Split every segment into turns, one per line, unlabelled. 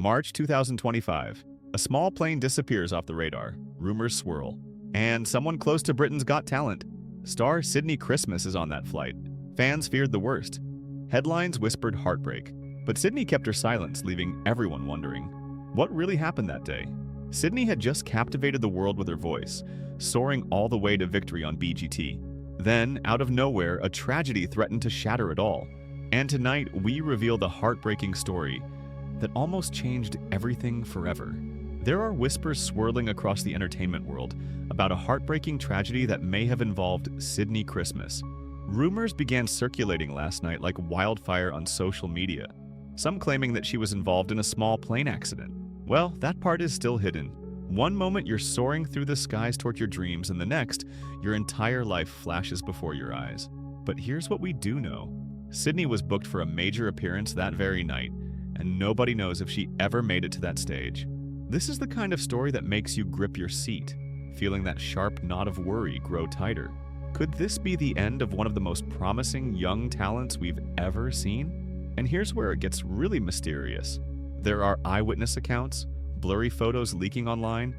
March 2025. A small plane disappears off the radar. Rumors swirl. And someone close to Britain's Got Talent. Star Sydnie Christmas is on that flight. Fans feared the worst. Headlines whispered heartbreak. But Sydnie kept her silence, leaving everyone wondering. What really happened that day? Sydnie had just captivated the world with her voice, soaring all the way to victory on BGT. Then, out of nowhere, a tragedy threatened to shatter it all. And tonight, we reveal the heartbreaking story that almost changed everything forever. There are whispers swirling across the entertainment world about a heartbreaking tragedy that may have involved Sydnie Christmas. Rumors began circulating last night like wildfire on social media, some claiming that she was involved in a small plane accident. Well, that part is still hidden. One moment you're soaring through the skies toward your dreams, and the next, your entire life flashes before your eyes. But here's what we do know. Sydnie was booked for a major appearance that very night, and nobody knows if she ever made it to that stage. This is the kind of story that makes you grip your seat, feeling that sharp knot of worry grow tighter. Could this be the end of one of the most promising young talents we've ever seen? And here's where it gets really mysterious. There are eyewitness accounts, blurry photos leaking online,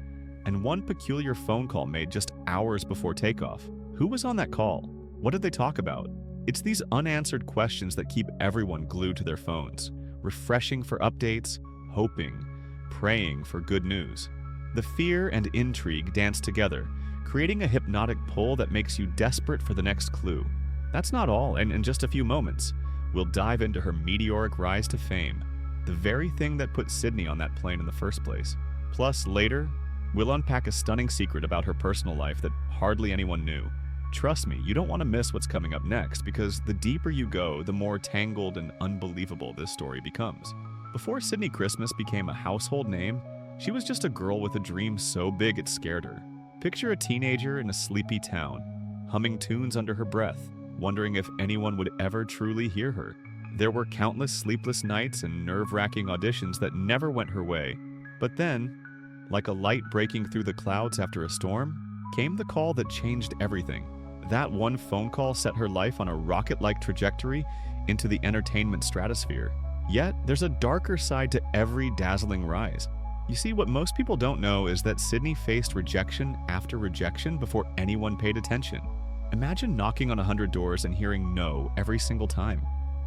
and one peculiar phone call made just hours before takeoff. Who was on that call? What did they talk about? It's these unanswered questions that keep everyone glued to their phones, refreshing for updates, hoping, praying for good news. The fear and intrigue dance together, creating a hypnotic pull that makes you desperate for the next clue. That's not all, and in just a few moments, we'll dive into her meteoric rise to fame, the very thing that put Sydnie on that plane in the first place. Plus, later, we'll unpack a stunning secret about her personal life that hardly anyone knew. Trust me, you don't want to miss what's coming up next, because the deeper you go, the more tangled and unbelievable this story becomes. Before Sydnie Christmas became a household name, she was just a girl with a dream so big it scared her. Picture a teenager in a sleepy town, humming tunes under her breath, wondering if anyone would ever truly hear her. There were countless sleepless nights and nerve-wracking auditions that never went her way. But then, like a light breaking through the clouds after a storm, came the call that changed everything. That one phone call set her life on a rocket-like trajectory into the entertainment stratosphere. Yet, there's a darker side to every dazzling rise. You see, what most people don't know is that Sydnie faced rejection after rejection before anyone paid attention. Imagine knocking on 100 doors and hearing no every single time.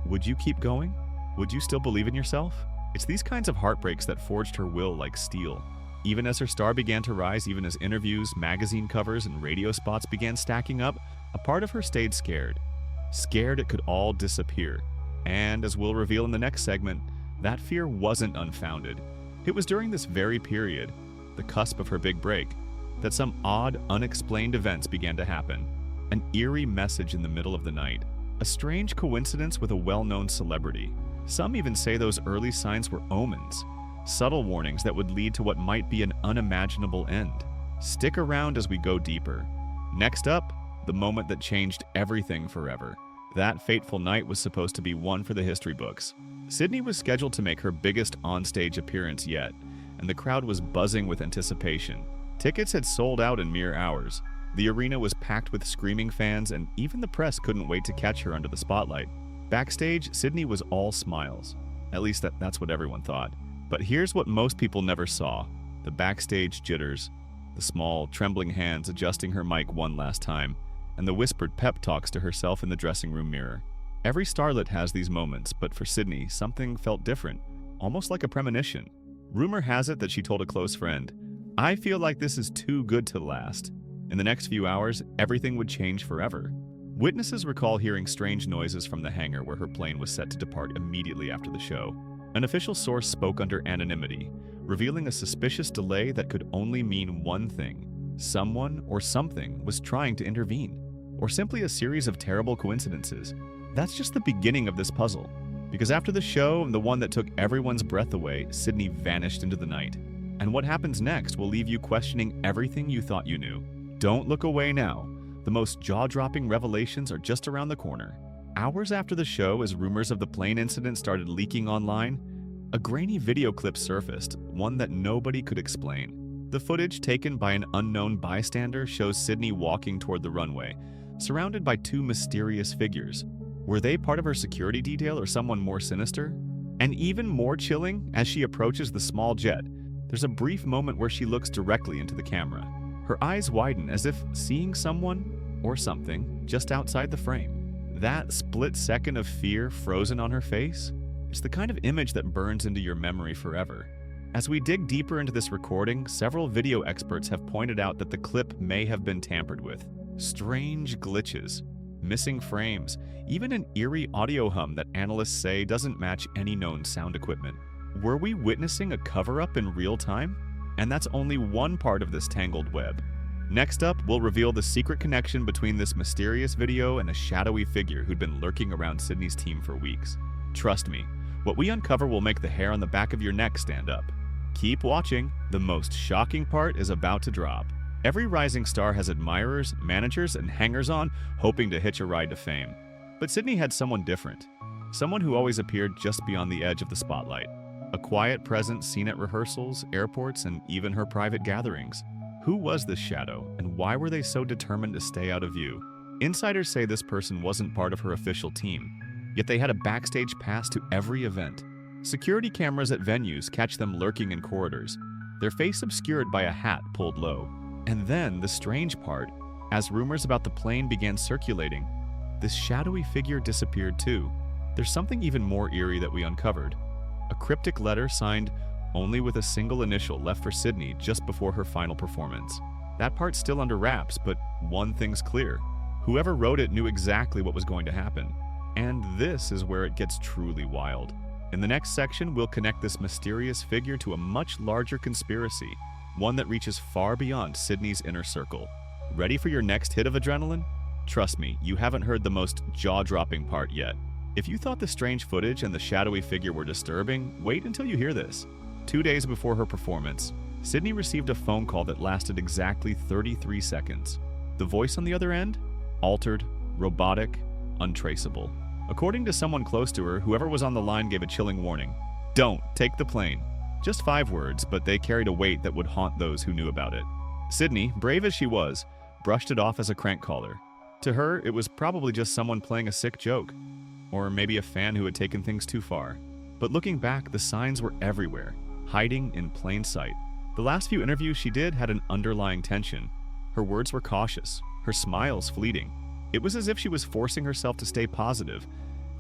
Would you keep going? Would you still believe in yourself? It's these kinds of heartbreaks that forged her will like steel. Even as her star began to rise, even as interviews, magazine covers, and radio spots began stacking up, a part of her stayed scared. Scared it could all disappear. And as we'll reveal in the next segment, that fear wasn't unfounded. It was during this very period, the cusp of her big break, that some odd, unexplained events began to happen. An eerie message in the middle of the night. A strange coincidence with a well-known celebrity. Some even say those early signs were omens, subtle warnings that would lead to what might be an unimaginable end. Stick around as we go deeper. Next up, the moment that changed everything forever. That fateful night was supposed to be one for the history books. Sydnie was scheduled to make her biggest onstage appearance yet, and the crowd was buzzing with anticipation. Tickets had sold out in mere hours. The arena was packed with screaming fans, and even the press couldn't wait to catch her under the spotlight. Backstage, Sydnie was all smiles. At least that's what everyone thought. But here's what most people never saw: the backstage jitters, the small, trembling hands adjusting her mic one last time, and the whispered pep talks to herself in the dressing room mirror. Every starlet has these moments, but for Sydnie, something felt different, almost like a premonition. Rumor has it that she told a close friend, "I feel like this is too good to last." In the next few hours, everything would change forever. Witnesses recall hearing strange noises from the hangar where her plane was set to depart immediately after the show. An official source spoke under anonymity, revealing a suspicious delay that could only mean one thing: someone or something was trying to intervene, or simply a series of terrible coincidences. That's just the beginning of this puzzle, because after the show and the one that took everyone's breath away, Sydnie vanished into the night. And what happens next will leave you questioning everything you thought you knew. Don't look away now. The most jaw-dropping revelations are just around the corner. Hours after the show, as rumors of the plane incident started leaking online, a grainy video clip surfaced, one that nobody could explain. The footage taken by an unknown bystander shows Sydnie walking toward the runway, surrounded by two mysterious figures. Were they part of her security detail or someone more sinister? And even more chilling, as she approaches the small jet, there's a brief moment where she looks directly into the camera. Her eyes widen as if seeing someone or something just outside the frame. That split second of fear frozen on her face, it's the kind of image that burns into your memory forever. As we dig deeper into this recording, several video experts have pointed out that the clip may have been tampered with. Strange glitches, missing frames, even an eerie audio hum that analysts say doesn't match any known sound equipment. Were we witnessing a cover-up in real time? And that's only one part of this tangled web. Next up, we'll reveal the secret connection between this mysterious video and a shadowy figure who'd been lurking around Sydnie's team for weeks. Trust me, what we uncover will make the hair on the back of your neck stand up. Keep watching, the most shocking part is about to drop. Every rising star has admirers, managers, and hangers-on hoping to hitch a ride to fame. But Sydnie had someone different. Someone who always appeared just beyond the edge of the spotlight. A quiet presence seen at rehearsals, airports, and even her private gatherings. Who was this shadow, and why were they so determined to stay out of view? Insiders say this person wasn't part of her official team, yet they had a backstage pass to every event. Security cameras at venues catch them lurking in corridors, their face obscured by a hat pulled low. And then, the strange part, as rumors about the plane began circulating, this shadowy figure disappeared too. There's something even more eerie that we uncovered. A cryptic letter signed only with a single initial left for Sydnie just before her final performance. That part's still under wraps, but one thing's clear. Whoever wrote it knew exactly what was going to happen. And this is where it gets truly wild. In the next section, we'll connect this mysterious figure to a much larger conspiracy, one that reaches far beyond Sydnie's inner circle. Ready for your next hit of adrenaline? Trust me, you haven't heard the most jaw-dropping part yet. If you thought the strange footage and the shadowy figure were disturbing, wait until you hear this. 2 days before her performance, Sydnie received a phone call that lasted exactly 33 seconds. The voice on the other end? Altered, robotic, untraceable. According to someone close to her, whoever was on the line gave a chilling warning. Don't take the plane. Just 5 words, but they carried a weight that would haunt those who knew about it. Sydnie, brave as she was, brushed it off as a crank caller. To her, it was probably just someone playing a sick joke, or maybe a fan who had taken things too far. But looking back, the signs were everywhere, hiding in plain sight. The last few interviews she did had an underlying tension. Her words were cautious, her smiles fleeting. It was as if she was forcing herself to stay positive,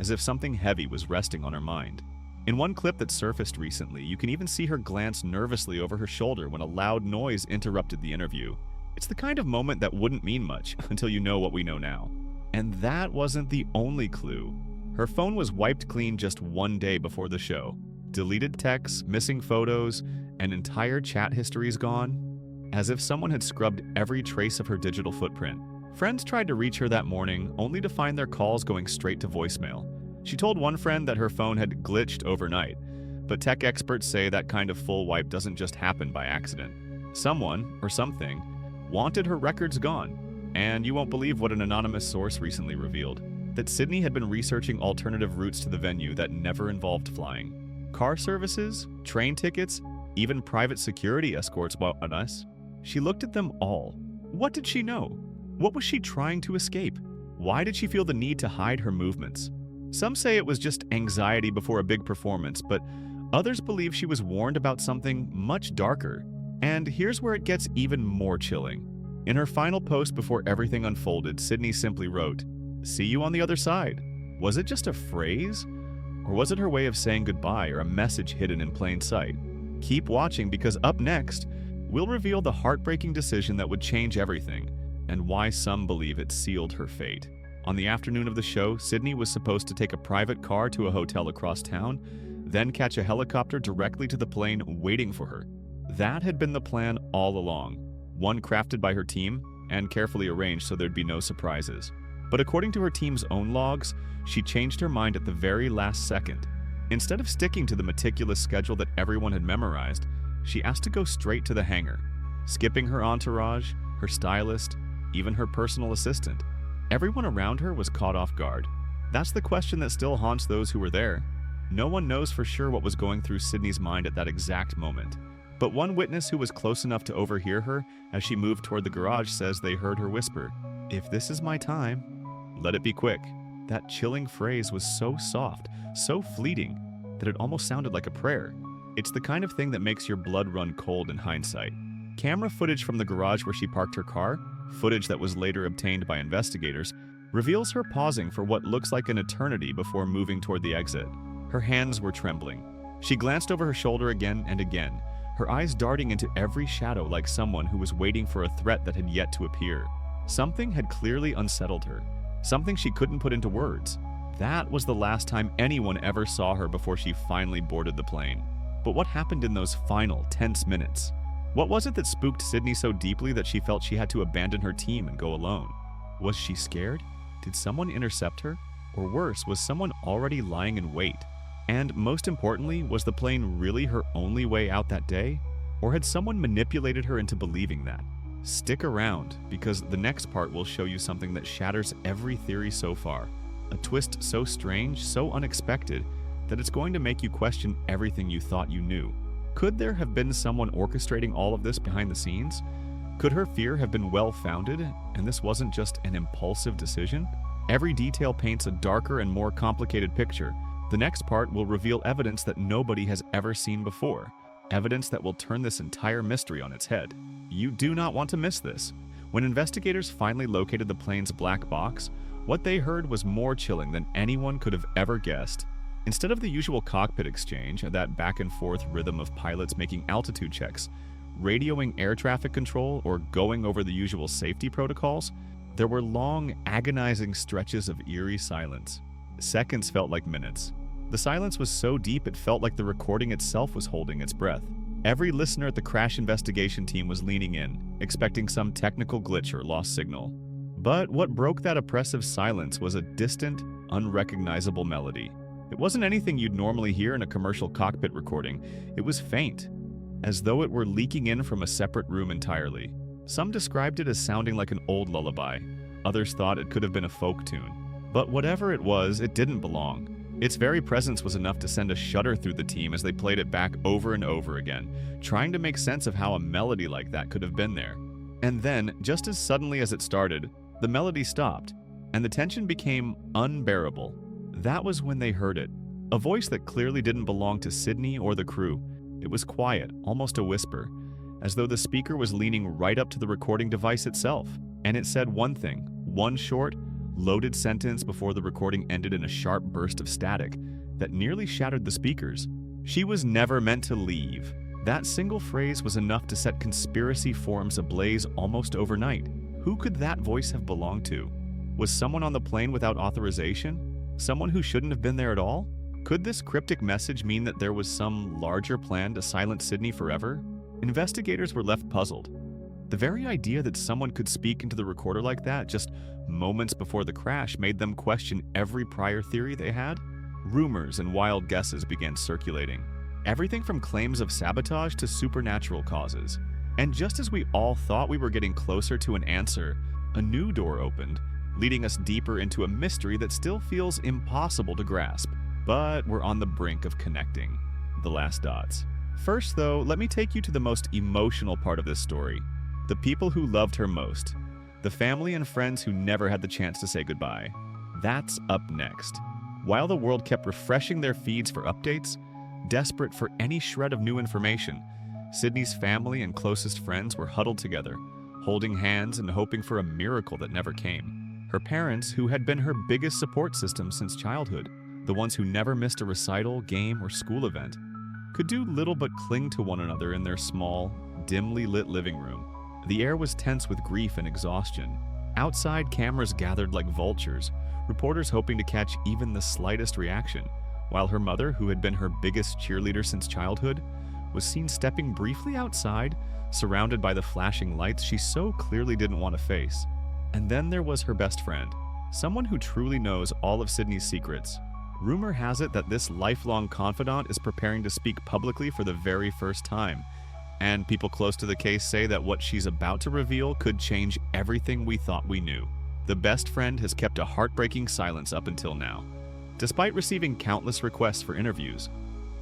as if something heavy was resting on her mind. In one clip that surfaced recently, you can even see her glance nervously over her shoulder when a loud noise interrupted the interview. It's the kind of moment that wouldn't mean much until you know what we know now. And that wasn't the only clue. Her phone was wiped clean just 1 day before the show. Deleted texts, missing photos, and entire chat histories gone, as if someone had scrubbed every trace of her digital footprint. Friends tried to reach her that morning, only to find their calls going straight to voicemail. She told one friend that her phone had glitched overnight, but tech experts say that kind of full wipe doesn't just happen by accident. Someone, or something, wanted her records gone. And you won't believe what an anonymous source recently revealed: that Sydnie had been researching alternative routes to the venue that never involved flying. Car services, train tickets, even private security escorts on us. She looked at them all. What did she know? What was she trying to escape? Why did she feel the need to hide her movements? Some say it was just anxiety before a big performance, but others believe she was warned about something much darker. And here's where it gets even more chilling. In her final post before everything unfolded, Sydnie simply wrote, "See you on the other side." Was it just a phrase? Or was it her way of saying goodbye, or a message hidden in plain sight? Keep watching, because up next, we'll reveal the heartbreaking decision that would change everything, and why some believe it sealed her fate. On the afternoon of the show, Sydnie was supposed to take a private car to a hotel across town, then catch a helicopter directly to the plane waiting for her. That had been the plan all along, one crafted by her team and carefully arranged so there'd be no surprises. But according to her team's own logs, she changed her mind at the very last second. Instead of sticking to the meticulous schedule that everyone had memorized, she asked to go straight to the hangar, skipping her entourage, her stylist, even her personal assistant. Everyone around her was caught off guard. That's the question that still haunts those who were there. No one knows for sure what was going through Sydnie's mind at that exact moment. But one witness who was close enough to overhear her as she moved toward the garage says they heard her whisper, "If this is my time, let it be quick." That chilling phrase was so soft, so fleeting, that it almost sounded like a prayer. It's the kind of thing that makes your blood run cold in hindsight. Camera footage from the garage where she parked her car, footage that was later obtained by investigators, reveals her pausing for what looks like an eternity before moving toward the exit. Her hands were trembling. She glanced over her shoulder again and again, her eyes darting into every shadow like someone who was waiting for a threat that had yet to appear. Something had clearly unsettled her, something she couldn't put into words. That was the last time anyone ever saw her before she finally boarded the plane. But what happened in those final, tense minutes? What was it that spooked Sydnie so deeply that she felt she had to abandon her team and go alone? Was she scared? Did someone intercept her? Or worse, was someone already lying in wait? And most importantly, was the plane really her only way out that day? Or had someone manipulated her into believing that? Stick around, because the next part will show you something that shatters every theory so far. A twist so strange, so unexpected, that it's going to make you question everything you thought you knew. Could there have been someone orchestrating all of this behind the scenes? Could her fear have been well-founded, and this wasn't just an impulsive decision? Every detail paints a darker and more complicated picture. The next part will reveal evidence that nobody has ever seen before. Evidence that will turn this entire mystery on its head. You do not want to miss this. When investigators finally located the plane's black box, what they heard was more chilling than anyone could have ever guessed. Instead of the usual cockpit exchange, that back-and-forth rhythm of pilots making altitude checks, radioing air traffic control, or going over the usual safety protocols, there were long, agonizing stretches of eerie silence. Seconds felt like minutes. The silence was so deep it felt like the recording itself was holding its breath. Every listener at the crash investigation team was leaning in, expecting some technical glitch or lost signal. But what broke that oppressive silence was a distant, unrecognizable melody. It wasn't anything you'd normally hear in a commercial cockpit recording. It was faint, as though it were leaking in from a separate room entirely. Some described it as sounding like an old lullaby. Others thought it could have been a folk tune. But whatever it was, it didn't belong. Its very presence was enough to send a shudder through the team as they played it back over and over again, trying to make sense of how a melody like that could have been there. And then, just as suddenly as it started, the melody stopped, and the tension became unbearable. That was when they heard it. A voice that clearly didn't belong to Sydnie or the crew. It was quiet, almost a whisper, as though the speaker was leaning right up to the recording device itself. And it said one thing, one short, loaded sentence before the recording ended in a sharp burst of static that nearly shattered the speakers. She was never meant to leave. That single phrase was enough to set conspiracy forums ablaze almost overnight. Who could that voice have belonged to? Was someone on the plane without authorization? Someone who shouldn't have been there at all? Could this cryptic message mean that there was some larger plan to silence Sydnie forever? Investigators were left puzzled. The very idea that someone could speak into the recorder like that just moments before the crash made them question every prior theory they had. Rumors and wild guesses began circulating. Everything from claims of sabotage to supernatural causes. And just as we all thought we were getting closer to an answer, a new door opened, leading us deeper into a mystery that still feels impossible to grasp. But we're on the brink of connecting the last dots. First, though, let me take you to the most emotional part of this story. The people who loved her most. The family and friends who never had the chance to say goodbye. That's up next. While the world kept refreshing their feeds for updates, desperate for any shred of new information, Sydnie's family and closest friends were huddled together, holding hands and hoping for a miracle that never came. Her parents, who had been her biggest support system since childhood, the ones who never missed a recital, game, or school event, could do little but cling to one another in their small, dimly lit living room. The air was tense with grief and exhaustion. Outside, cameras gathered like vultures, reporters hoping to catch even the slightest reaction, while her mother, who had been her biggest cheerleader since childhood, was seen stepping briefly outside, surrounded by the flashing lights she so clearly didn't want to face. And then there was her best friend, someone who truly knows all of Sydnie's secrets. Rumor has it that this lifelong confidant is preparing to speak publicly for the very first time, and people close to the case say that what she's about to reveal could change everything we thought we knew. The best friend has kept a heartbreaking silence up until now, despite receiving countless requests for interviews.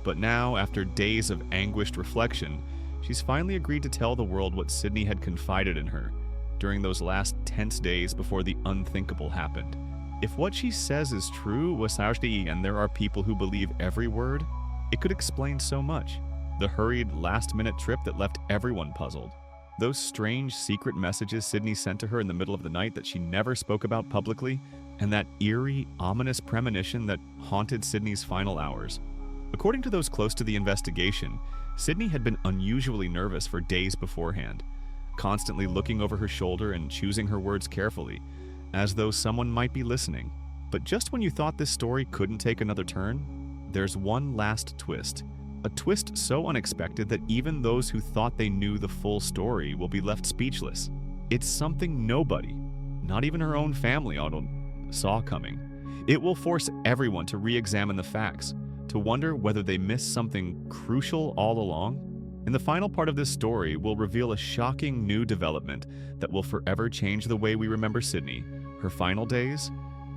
But now, after days of anguished reflection, she's finally agreed to tell the world what Sydnie had confided in her during those last tense days before the unthinkable happened. If what she says is true, and there are people who believe every word, It could explain so much. The hurried, last-minute trip that left everyone puzzled. Those strange, secret messages Sydney sent to her in the middle of the night that she never spoke about publicly, and that eerie, ominous premonition that haunted Sydney's final hours. According to those close to the investigation, Sydney had been unusually nervous for days beforehand, constantly looking over her shoulder and choosing her words carefully, as though someone might be listening. But just when you thought this story couldn't take another turn, there's one last twist. A twist so unexpected that even those who thought they knew the full story will be left speechless. It's something nobody, not even her own family, saw coming. It will force everyone to re-examine the facts, to wonder whether they missed something crucial all along. In the final part of this story, we'll reveal a shocking new development that will forever change the way we remember Sydney, her final days,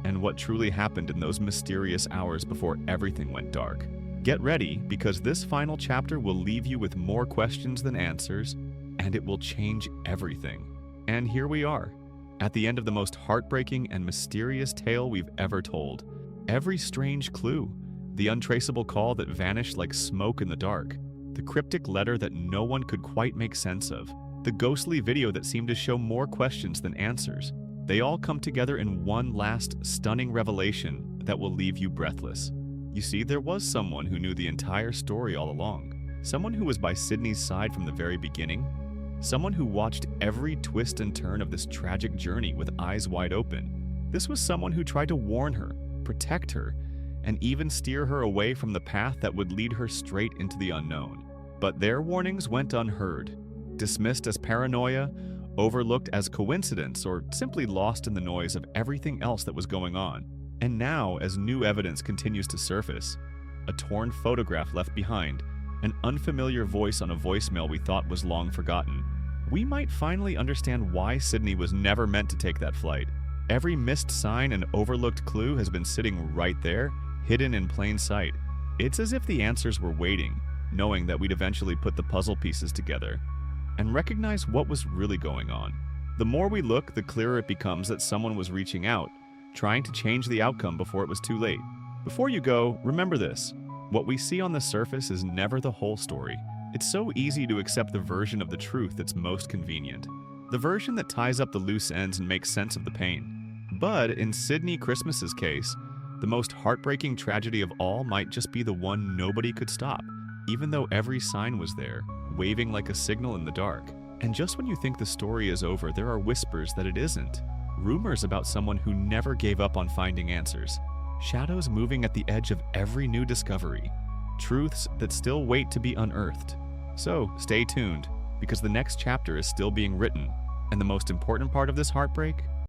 and what truly happened in those mysterious hours before everything went dark. Get ready, because this final chapter will leave you with more questions than answers, and it will change everything. And here we are, at the end of the most heartbreaking and mysterious tale we've ever told. Every strange clue, the untraceable call that vanished like smoke in the dark, the cryptic letter that no one could quite make sense of, the ghostly video that seemed to show more questions than answers. They all come together in one last stunning revelation that will leave you breathless. You see, there was someone who knew the entire story all along. Someone who was by Sydney's side from the very beginning. Someone who watched every twist and turn of this tragic journey with eyes wide open. This was someone who tried to warn her, protect her, and even steer her away from the path that would lead her straight into the unknown. But their warnings went unheard, dismissed as paranoia, overlooked as coincidence, or simply lost in the noise of everything else that was going on. And now, as new evidence continues to surface, a torn photograph left behind, an unfamiliar voice on a voicemail we thought was long forgotten, we might finally understand why Sydney was never meant to take that flight. Every missed sign and overlooked clue has been sitting right there, hidden in plain sight. It's as if the answers were waiting, knowing that we'd eventually put the puzzle pieces together and recognize what was really going on. The more we look, the clearer it becomes that someone was reaching out, trying to change the outcome before it was too late. Before you go, remember this. What we see on the surface is never the whole story. It's so easy to accept the version of the truth that's most convenient, the version that ties up the loose ends and makes sense of the pain. But in Sydnie Christmas's case, the most heartbreaking tragedy of all might just be the one nobody could stop, even though every sign was there, waving like a signal in the dark. And just when you think the story is over, there are whispers that it isn't. Rumors about someone who never gave up on finding answers. Shadows moving at the edge of every new discovery. Truths that still wait to be unearthed. So stay tuned, because the next chapter is still being written. And the most important part of this heartbreak?